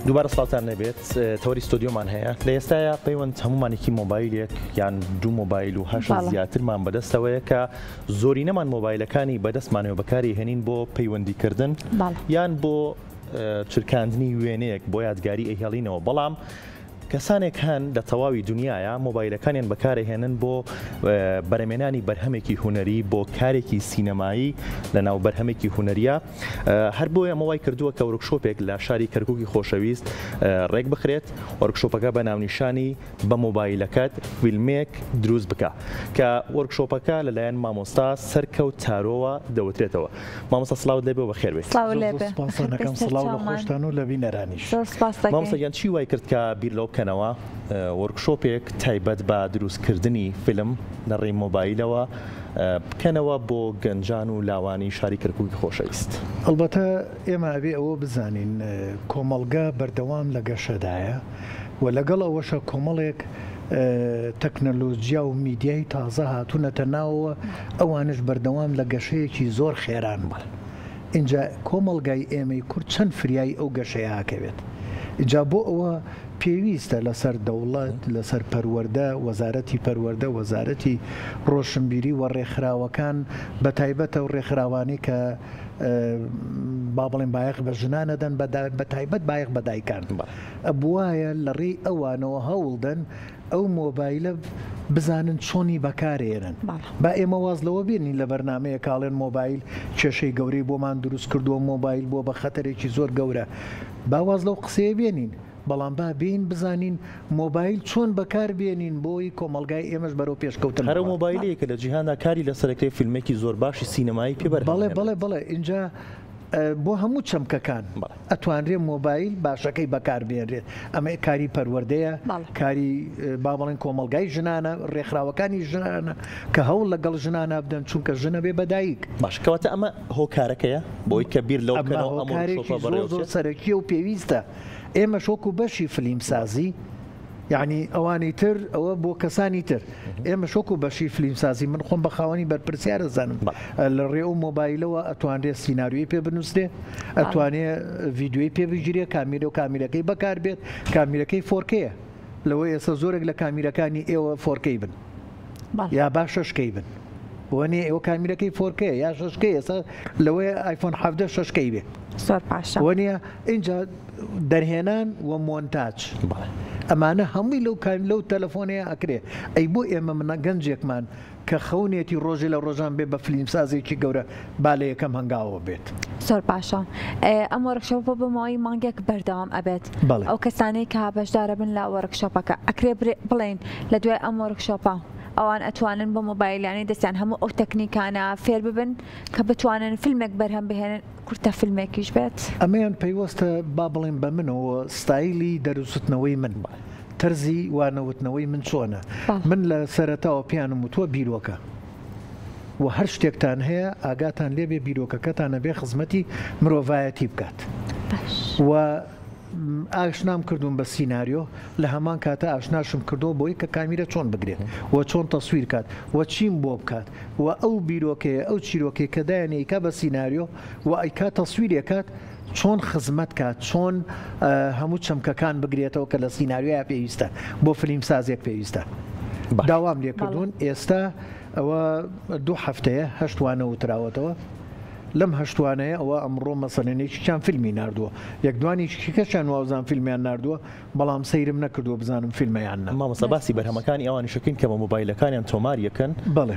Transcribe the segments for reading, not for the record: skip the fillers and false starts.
دووبارە سڵاتان نەبێت تەوەری ستۆدیۆمان هەیە لە ئێستاە پەیوەند هەمومانێکی مۆبایلێک یان دوو مۆبایل و هەش زیاترمان بەدەستەوەیە کە زۆرینەمان مۆبایلەکانی بەدەستمانەوە بەکاری هێنین بۆ پەیوەندیکردن یان بۆ چرکاندنی وێنەیەک بۆ یادگاری ئەیهێڵینەوە بەڵام کەسانێک هەن لە تەواوی دنیاە مۆبایلەکانیان بەکارهێنن بۆ بەرهەمێنانی بەرهەمێکی هوەری بۆ کارێکی سینەمایی لە ناو بەرهەمێکی هوەریە هەر بۆیە ئەمەوای کردووە کە وەرکشۆپێک لە شاری کەرکووکی خۆشەویست ڕێک بخرێت وەرکشۆپەکە بە ناونیشانی بە مۆبایلەکەت فیلمێک دروست بکە کە وەرکشۆپەکە لەلایەن مامۆستا سەرکەوت تارۆوە دەوترێتەوە. مامۆستا سڵاوت لێبێ بە خێر بێت. خۆشتان و لە بینەرانیش. مامۆستا یان چی وای کرد کە بیر لەو بکەنەوە وەرکشۆپێک تایبەت بە دروستکردنی فیلم لە ڕێی مۆبایلەوە بکەنەوە بۆ گەنجان و لاوانی شاری کەرکووکی خۆشەویست؟ ئەلبەتە ئێمە ئەبێ ئەوە بزانین کۆمەڵگە بەردەوام لە گەشەدایە و لەگەڵ ئەوەشە کۆمەڵێک تەکنەلۆژیا و میدیای تازە هاتوونەتە ناوەوە ئەوانش بەردەوام لە گەشەیەکی زۆر خێران بڵ. اینجا کۆمەڵگای ئێمەی کورد چەند فریای ئەو گەشەیەکەوێت. اینجا بۆ ئەوە پێویستە لەسەر دەوڵەت لەسەر پەروەردە وەزارەتی پەروەردە وەزارەتی ڕۆشنبیری و ڕێکخراوەکان بە تایبەتە و ڕێکخراوانی کە با بڵێن بایەق بە ژنانەدەن بە تایبەت بایەق بە دایکان بوایە لە ڕێی ئەوانەوە هەوڵدەن ئەو مۆبایلە بزانن چۆنی بەکارێنن با ئێمە واز لەوە بینین لە بەرنمەیە کاڵێن مۆبایل کێشەی گەورەی بۆمان دروست کردووە مۆبایل بۆ بە خەتەرێکی زۆر گەورە باواز لەو قسەیە بێنین بەڵام با بین بزانین مۆبایل چۆن بەکار بێنین بۆی کۆمەلگای ئێمەش بەرەو پێشکەوتن. هەرە مۆبایلەیەکە لە جیهاندا کاری لەسەرەکەی فیلمێکی زۆر باشی سینەمایی پێبەر. بەڵێ اینجا بۆ هەموو چەمکەکان ئەتوانرێت مۆبایل باشەکەی بەکار بێنرێت. ئەمە کاری پەروەردەیە کاری با بڵێن کۆمەلگای ژنانە ڕێکخراوەکانی ژنانە کە هەوڵ لەگەڵ ژنانە بدەن چونکە ژنە بێ بەدایک. باشکەواتە ئەمە هۆکارەکەیە بۆی کە بیر لەو زۆر سەرەکی و پێویستە. ئێمە شۆک و بەشی فلیمسازی یعنی ئەوانی تر ئەوە بۆ کەسانی تر ئێمە شۆک و بەشی فلیمسازی من خۆم بە خاوەنی بەرپرسیارە زانم لە ڕێ و مۆبایلەوە ئەتوانرێت سیناریۆی پێ بنووسێ ئەتوانێت ڤیددیۆی پێ بگیرێ کامیرە و کامیرەکەی بەکار بێت کامیرەکەی فۆرکەیە لەوەی ئێستا زۆرێک لە کامیرەکانی ئێوە فۆرکەی بن یا با شەشکەی بن وەنێ ئێوە کامیرەکەی فۆرکەیە یا شەشکەی ئێستا لەوەی ئایفۆن 17 شەشکەی بێ وەنیە اینجا دەرهێنان و مۆنتاج ئەمانە هەمووی لەو تەلەفۆنەیە ئەکرێ. ئەی بۆ ئێمە منە گەنجێکمان کە خەونێتی ڕۆژێ لە ڕۆژان بێ بە فلیمسازێکی گەورە با لە یەکەم هەنگاوە بێت. زۆر باشە. ئەم وەرکشۆپە بەماوەی مانگێک بەردەوام ئەبێت. ئەو کەسانەی کە بەشدارە بن لە وەرکشۆپەکە ئەکرێ بڵێن لە دوای ئەم وەرکشۆپە ئەوان ئەتوانن بە مۆبایلانی دەستیان هەموو ئەو تەکنیکانە فێر ببن کە بتوانن فیلمێک بەرهەم بهێنن کورتە فیلمێکیش بێت. ئەمەیان پەیوەستە با بڵێن بە منەوە ستایلی دەروستنەوەی من تەرزی وانەوتنەوەی من چۆنە. من لە سەرەتاوە پیانم وتووە بیرۆکە و هەر شتێکتان هەیە ئاگاتان لێبێ بیرۆکەکەتانە بێ خزمەتی مرۆڤایەتی بکات و ئاشنام کردوون بە سیناریۆ لە هەمان کاتە ئاشناشم کردو بۆی کە کامیرە چۆن بگرێت و چۆن تەسویر کات و چیم بۆ بکات و ئەو بیرۆکەیە ئەو چیرۆکەی کە دایانەیەکە بە سیناریۆ و ئەیکا تەسویرێکات چۆن خزمەت کات چۆن هەموو چەمکەکان بگرێتەوە کە لە سیناریۆیە پێویستە بۆ فیلم سازێک پێویستە. داوام لێ کردوون ئێستا ئەوە 2 هەفتەیە هەشتوانە وتراوەتەوە لەم هەشتوانەیە ئەوە ئەمڕۆ مەسەلێنێکیان فیلمی نردووە یەکدوانیکەشان وازان فیلمیان نردووە بەڵام سەیرم نەکردووە بزانم فیلمیان مامۆستا باسی بەرهەمەکانی ئەوانی شکین کە بە مۆبایلەکانیان تۆمار یەکەن. بەڵێ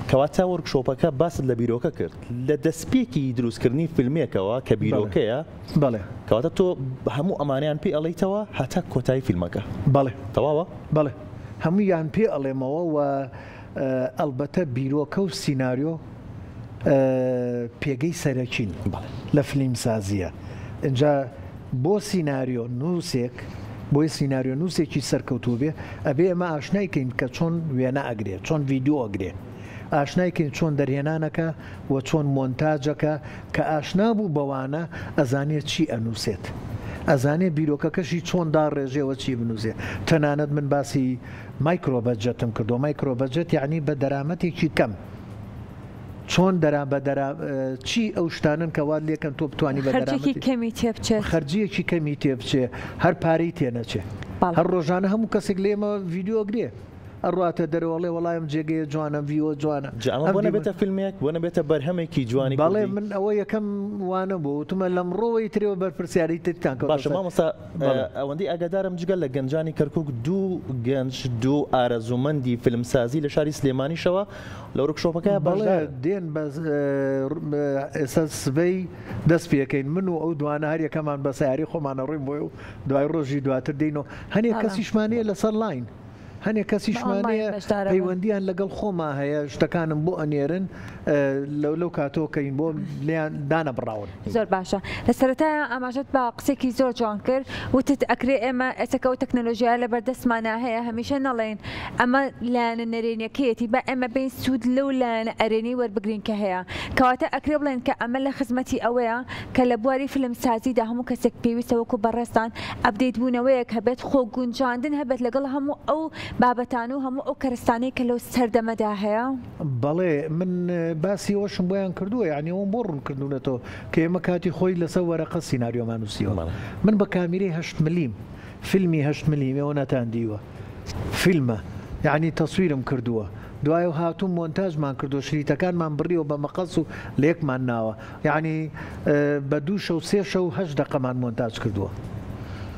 کەواتە وەرکشۆپەکە باست لە بیرۆکە کرد لە دەستپێکی دروستکردنی فیلمێکەوە کە بیرۆکەیە. بەڵێ کەواتە تۆ هەموو ئەمانیان پێ ئەڵیتەوە هەتا کۆتایی فیلمەکە. بەڵێ تەواوە؟ بەڵێ هەموویان پێ ئەڵێمەوە و ئەلبەتە بیرۆکە و سیناریۆ پێگەی سەرەکین لە فیلم سازیە. اینجا بۆ سیناریۆ نووسێک بۆی سیناریۆ نووسێکی سەرکەوتوو بێ ئەبێ ئەمە ئاشنایکەین کە چۆن وێنە ئەگرێ چۆن ڤیددیۆ ئەگرێ ئاشنایکەین چۆن دەرهێنانەکە و چۆن مۆنتاجەکە کە ئاشنا بوو بەوانە ئەزانێت چی ئەنووسێت ئەزانێ بیرۆکەکەشی چۆن داڕێژێەوە چی بنووسێ. تەنانەت من باسی مایکرۆبەجەتم کردو. مایکرۆبەجەت یعنی بە دەرامەتێکی کەم چۆن دەرا بە دەرا چی ئەو شتانن کەوا لێکەن تۆ بتوانانی بە خەرجێکی کەمی تێ بچێت خەرجیەکی کەمی تێ بچێ هەر پارەی تێنەچێ هەر ڕۆژانە هەموو کەسێک لێمە ڤیددیۆگرێ ئەڕاتە دەرەوەڵێ وەڵایم جێگەیە جوانە ڤیۆ جوانە بۆ نەبێتە فیلمێک بۆ نەبێتە بەرهەمێکی جوانی بەڵێ من ئەوە یەکەم وانە بوو وتمە لەم ڕۆوەی ترەوە بەرپرسیاری ترتان باشە مامۆستا ئەوەندەی ئاگادارم جگەل لە گەنجانی کەرکووک دوو گەنج دوو ئارەزومەندی فیلمسازی لە شاری سلێمانیشەوە لە ورکشۆپەکە بەڵێ دێن ئێستا سبەی دەست پێەکەین من و ئەو دوانە هەر یەکەمان بە سیاری خۆمانە ڕووی بۆی و دوای ڕۆژی دواتر دێنەوە هەنێک کەسیشمانەیە لەسەر لاین هەنێک کەسیشمانەیە پەیوەندیان لەگەڵ خۆما هەیە شتەکانم بۆ ئەنێرن لەو کاتۆکەین بۆ لیان دانە بڕاون زۆر باشە لە سەرەتایە ئاماژەت بە قسێکی زۆر جوان کرد وتت ئەکرێ ئێمە ئێسەکە و تەکنەلۆژیا لە بەردەستمانە هەیە هەمیشە نەڵێن ئەمە لایەنە نەرێنیەکەیەتی بە ئێمە بین سوود لەو لایەنە ئەرێنی وەربگرین کە هەیە کەواتە ئەکرێ بڵێن کە ئەمە لە خزمەتی ئەوەیە کە لە بواری فیلمسازیدا هەموو کەسێک پێویستە وەکو بەڕێستان ئەپدەیت بوونەوەیەک هەبێت خۆگونجاندن هەبێت لەگەڵ هەموو ئەو بابەتان و هەموو ئەو کەرستانەی کە لەو سەردەمەدا هەیە بەڵێ من باسی ئەوشم بۆیان کردووە یعنی ئەوم بۆ ڕوونکردونەوە کە ئێمە کاتی خۆی لەسەر وەرەقە سیناریۆمان نووسیوە من بە کامیرەی 8 ملیم فیلمی 8 ملیمەوە نەتاندیوە فیلمە یعنی تەسویرم کردووە دوای هاتوو مۆنتاژمان کردو شریتەکانمان بڕیەوە بە مەقەس و لێکمان ناوە یعنی بە 2 شەو 3 شەو 8 دقەمان مۆنتاژ کردووە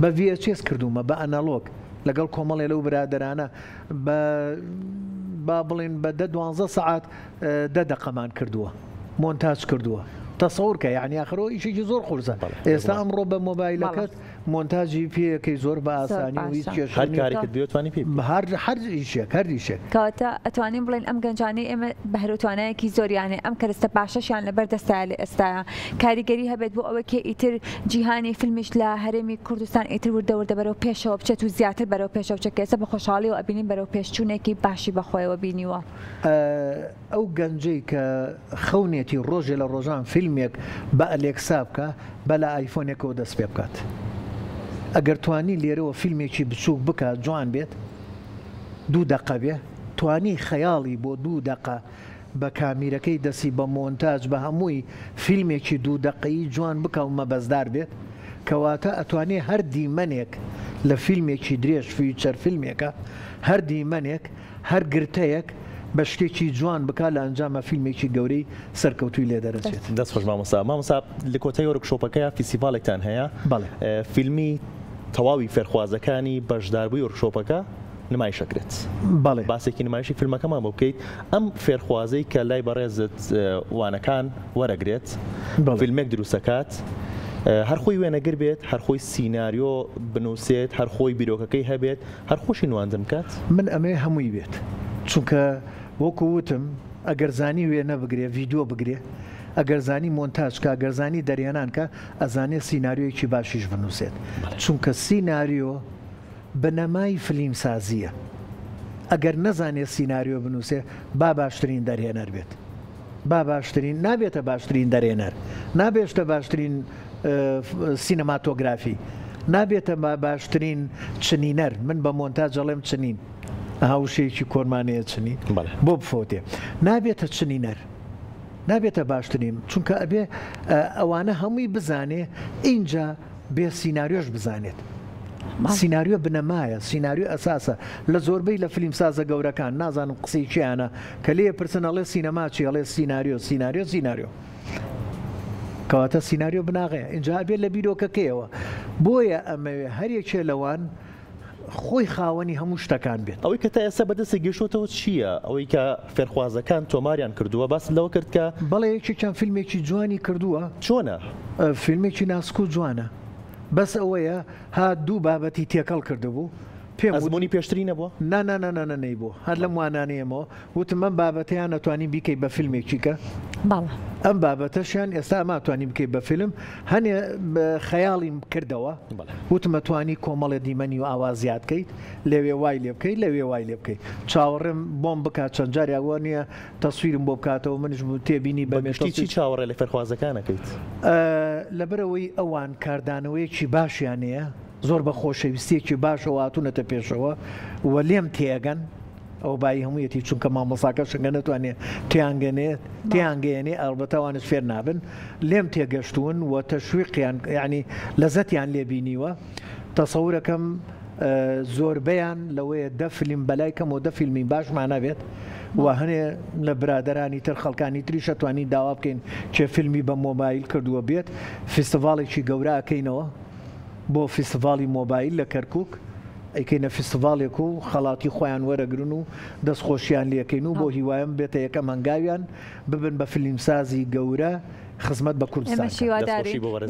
بە VHS کردومە بە ئەنالۆگ لەگەڵ کۆمەڵێ لەو برادرانە با بڵێن بە 12 سعات 10 دقەمان کردووە مۆنتاژ کردووە تەسەوڕکە یعنی ئاخرەوە ئیشێکی زۆر قورسە ئێستا ئەمڕۆ بە مۆبایلەکەت مۆنتاژی پێەکەی زۆر بە ئاسانی و هیچ هەر ئیشێک کەواتە ئەتوانین بڵێن ئەم گەنجانەی ئێمە بەهرەتوانایەکی زۆریانێ ئەم کەرستە پاشەشیان لەبەر دەستایە لە ئێستاە کاریگەری هەبێت بۆ ئەوە کە ئیتر جیهانی فیلمیش لە هەرێمی کوردستان ئیتر وردەوردە بەرەو پێشەوە بچێت و زیاتر بەرەو پێشەوە بچێت کە ئێستا بە خۆشحاڵی و ئەبینین بەرەو پێشچوونێکی باشی بەخۆیەوە بینیوە ئەو گەنجەی کە خەونێتی ڕۆژێ لە ڕۆژان فیلمێک بە ئەلێکسا بکە بە لە ئایفۆنێکەوە دەست پێ بکات ئەگەر توانی لێرەوە فیلمێکی بچووک بکات جوان بێت 2 دقە بێ توانی خەیاڵی بۆ 2 دقە بە کامیرەکەی دەسی بە مۆنتاژ بە هەمووی فیلمێکی 2 دقەیی جوان بکە و مەبەزدار بێت کەواتە ئەتوانێ هەر دیمەنێک لە فیلمێکی درێژ فیوچەر فیلمێکە هەر دیمەنێک هەر گرتەیەک بە شتێکی جوان بک لە ئەنجامە فیلمێکی گەورەی سەرکەوتوی لێ دەرەچێت دەست خۆش مامۆستا لە کۆتای وەرکشۆپەکەیە فیسیڤالێکتان هەیە فیلمی تەواوی فێرخوازەکانی بەشداربووی وەرکشۆپەکە نمایشەکرێت بەڵێ باسێکی نمایشی فیلمەکەمان بۆ بکەیت ئەم فێرخوازەی کە لای بەڕێزت وانەکان وەرەگرێت فیلمێک دروستەکات هەرخۆی وێنەگر بێت هەرخۆی سیناریۆ بنووسێت هەرخۆی بیرۆکەکەی هەبێت هەرخۆشی نواندن بکات من ئەمێ هەمووی بێت چونکە وەکو وتم ئەگەر زانی وێنە بگرێ ڤیددیۆ بگرێ ئەگەر زانی مۆنتاژکە ئەگەر زانی دەریانانکە ئەزانێت سیناریۆیەکی باشیش بنووسێت چونکە سیناریۆ بنەمای فیلم سازیە ئەگەر نەزانێت سیناریۆ بنووسێ با باشترین دەرهێنەر بێت با باشترین نابێتە باشترین دەرهێنەر نابێتە باشترین سینەماتۆگرافی نابێتە باشترین چنینەر من بە مۆنتاژ ئەڵێم چنین هاوشەیەکی کۆرمانەیە چنی بۆ بفۆتێ نابێتە چنینەر نابێتە باشترین چونکە ئەبێ ئەوانە هەمووی بزانێ اینجا بێ سیناریۆش بزانێت سیناریۆ بنەمایە سیناریۆ ئەساسە لە زۆربەی لە فیلم سازە گەورەکان نازانم قسەی چیانە کە لێ پرسن ئەڵێ سینەما چی ئەڵێ سیناریۆ کەواتە سیناریۆ بناغەیە اینجا بێت لە بیرۆکەکەیەوە بۆیە ئەمەوێ هەرێکێ لەوان خۆی خاوەنی هەموو شتەکان بێت ئەوەی کە تا ئێستا بەدەستی گەشتەوە چییە ئەوەی کە فێرخوازەکان تۆماریان کردووە باس لەوە کرد کە بەڵێ یەکێکیان فیلمێکی جوانی کردووە چۆنە فیلمێکی ناسکو جوانە بەس ئەوەیە ها 2 بابەتی تێکەڵ کردبوو پێم ئەزمموی پێشتری نەبووە نانەی بوو هەر لەم وانانەیەمەوە وتم ئەم بابەتیان نەتوانین بیکەی بە فیلمێکیکە ئەم بابەتەشیان ئێستا ئەماتوانین بکەیت بە فیلم هەنێ خەیاڵیم کردەوە وتمەتوانی کۆمەڵێ دیمەنی و ئاوازیات بکەیت لەوێ وای لێ بکەیت لەوێ وای لێ بکەیت چاوەڕێم بۆم بکات چەند جاریاوە نییە تەسویرم بۆ بکاتەوە منش تێبینی بەمێشتی چی چاوەڕێ لە فێرخوازەکانەکەیت لەبەرەوەی ئەوان کاردانەوەیەکی باشیانەیە زۆر بە خۆشەویستێکی باشەوە هاتوونەتە پێشەوە وە لێم تێگەن ئەو بای هەموویەتی چونکە مامۆساکە شەنگە نەتوانێت تیانگەێنێ ئەڵبەتەوانش فێر نابن لێم تێگەشتون و تەشویقیان یعنی لەزەتیان لێبینیوە تەسەورەکەم زۆربەیان لەوەیە دە فیلم بەلایکەم و دە فیلمی باشمان نەبێت و هەنێ لە برادرانی تر خەڵکانی تریشە توانی داوا بکەین چێ فیلمی بە مۆبایل کردووە بێت فیستیڤاڵێکی گەورە ئەکەینەوە بۆ فیستیڤاڵی مۆبایل لە کەرکووک ئەیکەینە فیستیڤالێک و خەڵاتی خۆیان وەرەگرن و دەستخۆشیان لێکەین و بۆ هیوایم بێتە یەکەم هەنگاویان ببن بە فیلمسازی گەورە خزمەت بە کوردستان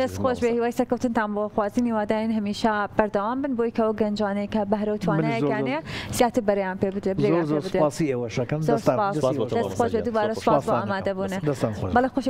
دەستخۆش بێ هیوای سەرکەوتنتان بۆ خوازی میوادارین هەمیشە بەردەوام بن بۆی کەەوە گەنجانەیە بە هەرە و توانایەکانەیە زیاتر بەریان پێ بدرێت سپاسی ئێوەشەکەم دەستخۆش دووبارە سپاس بۆ ئامادەبوونە بەڵێ خۆشەویستان